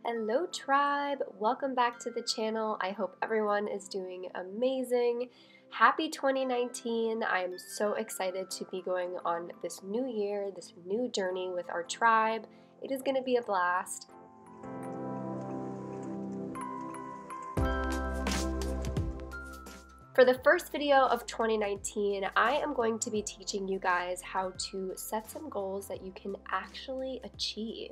Hello tribe, welcome back to the channel. I hope everyone is doing amazing. Happy 2019. I am so excited to be going on this new year, this new journey with our tribe. It is going to be a blast. For the first video of 2019, I am going to be teaching you guys how to set some goals that you can actually achieve.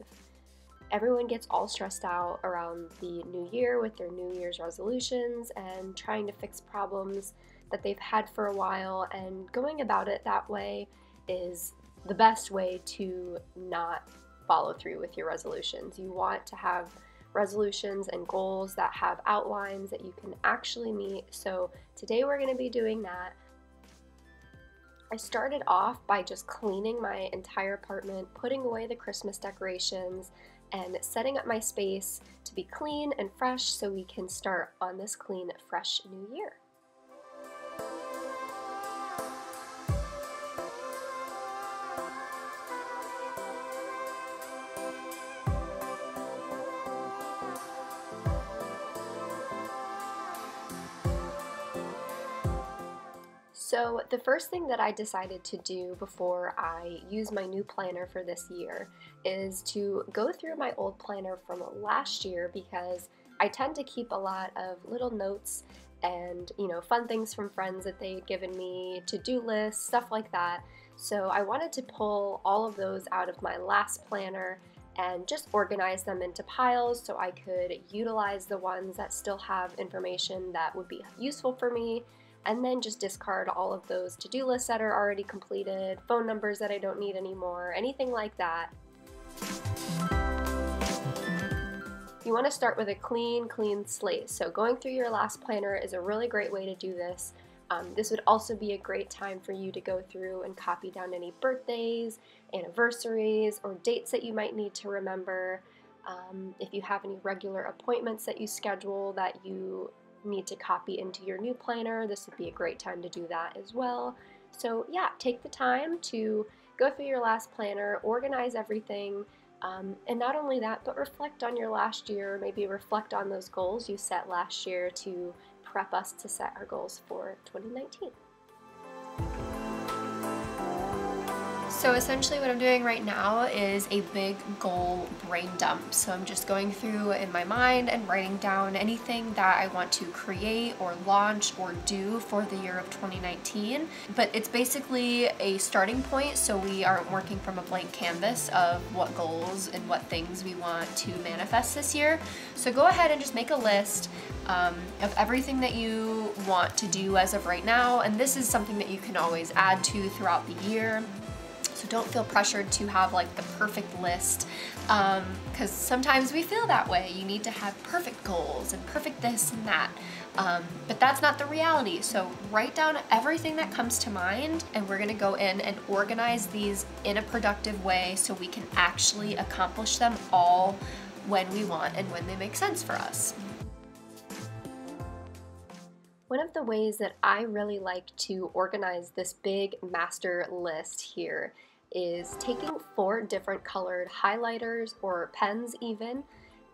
Everyone gets all stressed out around the new year with their New Year's resolutions and trying to fix problems that they've had for a while, and going about it that way is the best way to not follow through with your resolutions. You want to have resolutions and goals that have outlines that you can actually meet. So today we're going to be doing that. I started off by just cleaning my entire apartment, putting away the Christmas decorations, and setting up my space to be clean and fresh so we can start on this clean, fresh new year. So the first thing that I decided to do before I use my new planner for this year is to go through my old planner from last year, because I tend to keep a lot of little notes and, fun things from friends that they had given me, to-do lists, stuff like that. So I wanted to pull all of those out of my last planner and just organize them into piles so I could utilize the ones that still have information that would be useful for me, and then just discard all of those to-do lists that are already completed, phone numbers that I don't need anymore, anything like that. You want to start with a clean slate. So going through your last planner is a really great way to do this. This would also be a great time for you to go through and copy down any birthdays, anniversaries, or dates that you might need to remember. If you have any regular appointments that you schedule that you need to copy into your new planner, this would be a great time to do that as well. So yeah, take the time to go through your last planner, organize everything, and not only that, but reflect on your last year, maybe reflect on those goals you set last year to prep us to set our goals for 2019. So essentially what I'm doing right now is a big goal brain dump. So I'm just going through in my mind and writing down anything that I want to create or launch or do for the year of 2019. But it's basically a starting point, so we aren't working from a blank canvas of what goals and what things we want to manifest this year. So go ahead and just make a list of everything that you want to do as of right now, and this is something that you can always add to throughout the year. So don't feel pressured to have like the perfect list, because sometimes we feel that way. You need to have perfect goals and perfect this and that, but that's not the reality. So write down everything that comes to mind, and we're gonna go in and organize these in a productive way so we can actually accomplish them all when we want and when they make sense for us. One of the ways that I really like to organize this big master list here is taking 4 different colored highlighters or pens even,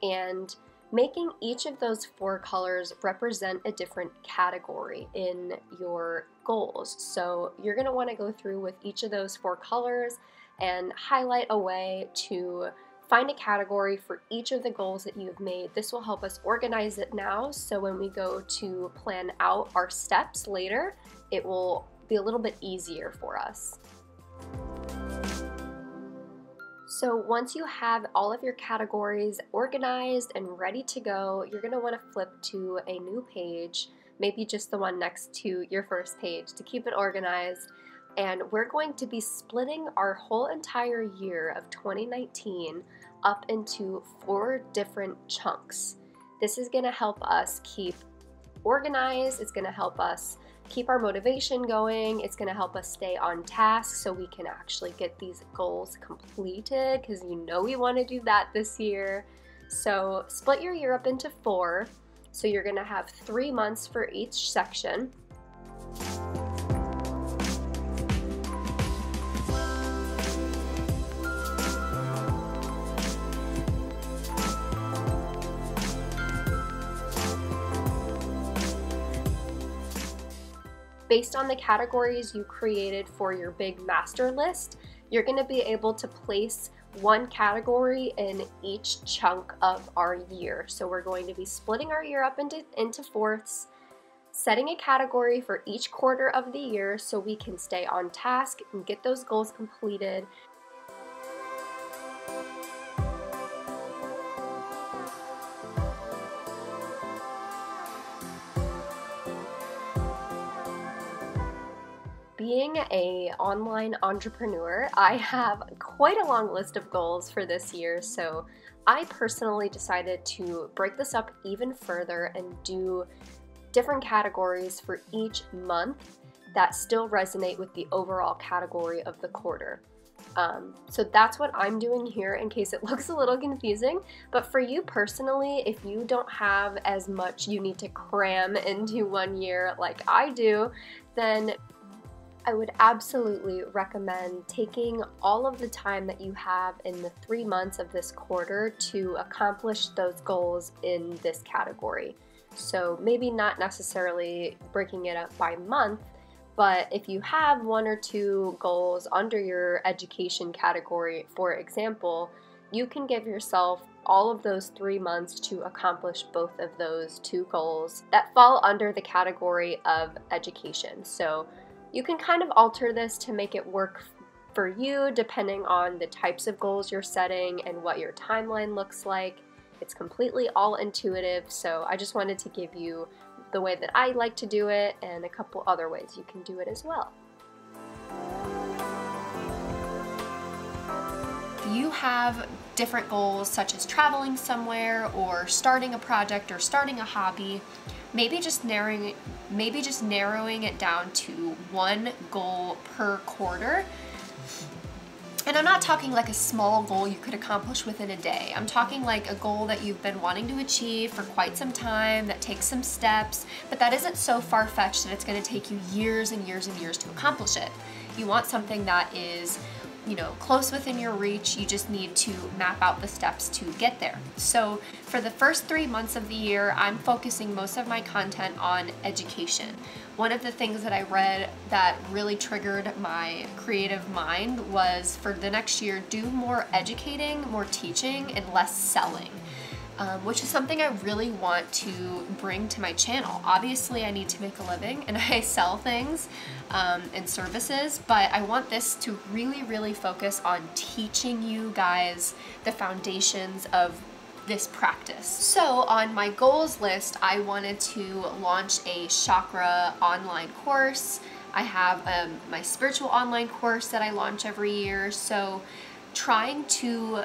and making each of those 4 colors represent a different category in your goals. So you're going to want to go through with each of those 4 colors and highlight a way to find a category for each of the goals that you've made. This will help us organize it now, so when we go to plan out our steps later, it will be a little bit easier for us. So once you have all of your categories organized and ready to go, you're going to want to flip to a new page, maybe just the one next to your first page to keep it organized. And we're going to be splitting our whole entire year of 2019 up into 4 different chunks. This is going to help us keep organized, it's going to help us keep our motivation going, it's going to help us stay on task so we can actually get these goals completed, because we want to do that this year. So split your year up into 4, so you're going to have 3 months for each section. Based on the categories you created for your big master list, you're going to be able to place one category in each chunk of our year. So we're going to be splitting our year up into fourths, setting a category for each quarter of the year so we can stay on task and get those goals completed. Being an online entrepreneur, I have quite a long list of goals for this year, so I personally decided to break this up even further and do different categories for each month that still resonate with the overall category of the quarter. So that's what I'm doing here in case it looks a little confusing, but for you personally, if you don't have as much you need to cram into one year like I do, then I would absolutely recommend taking all of the time that you have in the 3 months of this quarter to accomplish those goals in this category. So maybe not necessarily breaking it up by month, but if you have 1 or 2 goals under your education category, for example, you can give yourself all of those 3 months to accomplish both of those 2 goals that fall under the category of education. So you can kind of alter this to make it work for you depending on the types of goals you're setting and what your timeline looks like. It's completely all intuitive, so I just wanted to give you the way that I like to do it and a couple other ways you can do it as well. If you have different goals such as traveling somewhere or starting a project or starting a hobby, maybe just narrowing it down to 1 goal per quarter. And I'm not talking like a small goal you could accomplish within a day. I'm talking like a goal that you've been wanting to achieve for quite some time, that takes some steps, but that isn't so far-fetched that it's going to take you years and years and years to accomplish it. You want something that is, you know, close within your reach. You just need to map out the steps to get there. So for the first 3 months of the year, I'm focusing most of my content on education. One of the things that I read that really triggered my creative mind was for the next year, do more educating, more teaching, and less selling. Which is something I really want to bring to my channel. Obviously, I need to make a living and I sell things and services, but I want this to really focus on teaching you guys the foundations of this practice. So on my goals list, I wanted to launch a chakra online course. I have my spiritual online course that I launch every year. So trying to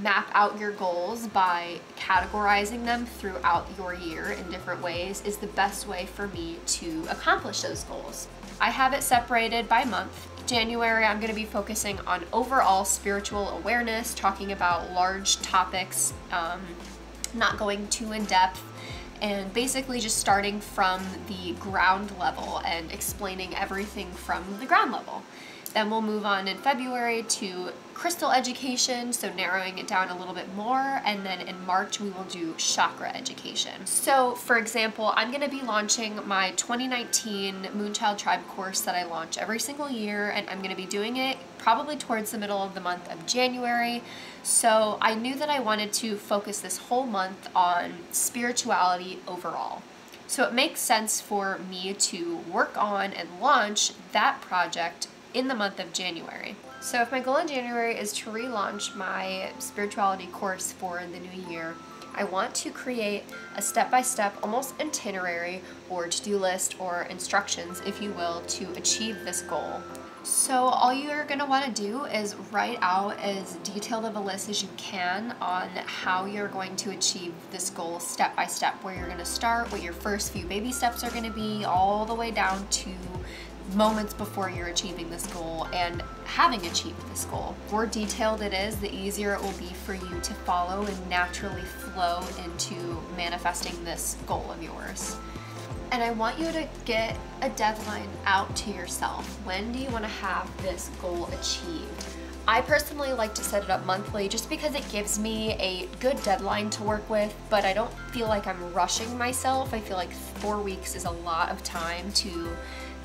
map out your goals by categorizing them throughout your year in different ways is the best way for me to accomplish those goals. I have it separated by month. January, I'm going to be focusing on overall spiritual awareness, talking about large topics, not going too in depth, and basically just starting from the ground level and explaining everything from the ground level. Then we'll move on in February to crystal education, so narrowing it down a little bit more, and then in March we will do chakra education. So for example, I'm going to be launching my 2019 Moonchild Tribe course that I launch every single year, and I'm going to be doing it probably towards the middle of the month of January. So I knew that I wanted to focus this whole month on spirituality overall. So it makes sense for me to work on and launch that project in the month of January. So if my goal in January is to relaunch my spirituality course for the new year, I want to create a step-by-step, almost itinerary or to-do list or instructions, if you will, to achieve this goal. So all you're going to want to do is write out as detailed of a list as you can on how you're going to achieve this goal step by step, where you're going to start, what your first few baby steps are going to be, all the way down to moments before you're achieving this goal and having achieved this goal. The more detailed it is, the easier it will be for you to follow and naturally flow into manifesting this goal of yours. And I want you to get a deadline out to yourself. When do you want to have this goal achieved? I personally like to set it up monthly just because it gives me a good deadline to work with, but I don't feel like I'm rushing myself. I feel like 4 weeks is a lot of time to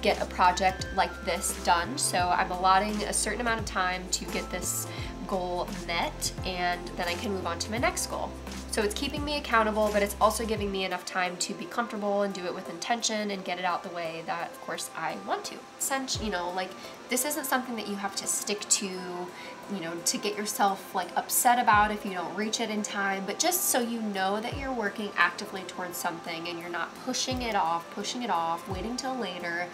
get a project like this done. So I'm allotting a certain amount of time to get this goal met, and then I can move on to my next goal. So it's keeping me accountable, but it's also giving me enough time to be comfortable and do it with intention and get it out the way that, of course, I want to. Since, you know, like, this isn't something that you have to stick to, you know, to get yourself like upset about if you don't reach it in time, but just so you know that you're working actively towards something and you're not pushing it off, waiting till later.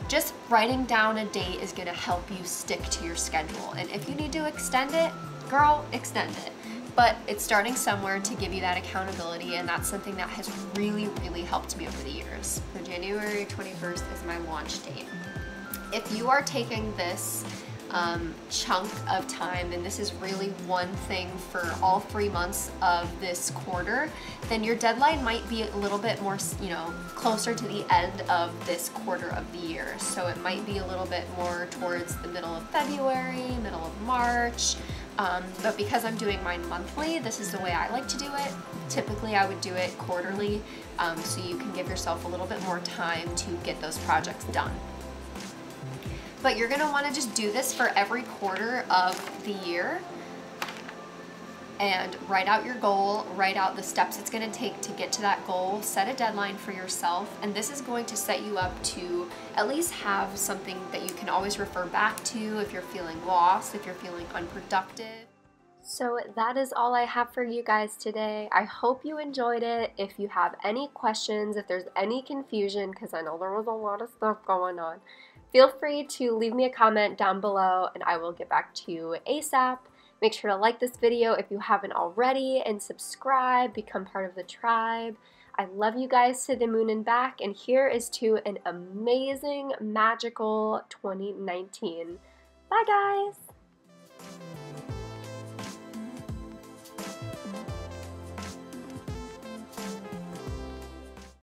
Just writing down a date is gonna help you stick to your schedule. And if you need to extend it, girl, extend it. But it's starting somewhere to give you that accountability, and that's something that has really, really helped me over the years. So January 21st is my launch date. If you are taking this chunk of time, and this is really one thing for all 3 months of this quarter, then your deadline might be a little bit more, you know, closer to the end of this quarter of the year. So it might be a little bit more towards the middle of February, middle of March. But because I'm doing mine monthly, this is the way I like to do it. Typically I would do it quarterly, so you can give yourself a little bit more time to get those projects done. But you're gonna wanna just do this for every quarter of the year and write out your goal, write out the steps it's gonna take to get to that goal, set a deadline for yourself, and this is going to set you up to at least have something that you can always refer back to if you're feeling lost, if you're feeling unproductive. So that is all I have for you guys today. I hope you enjoyed it. If you have any questions, if there's any confusion, because I know there was a lot of stuff going on, feel free to leave me a comment down below and I will get back to you ASAP. Make sure to like this video if you haven't already and subscribe, become part of the tribe. I love you guys to the moon and back, and here is to an amazing, magical 2019. Bye guys!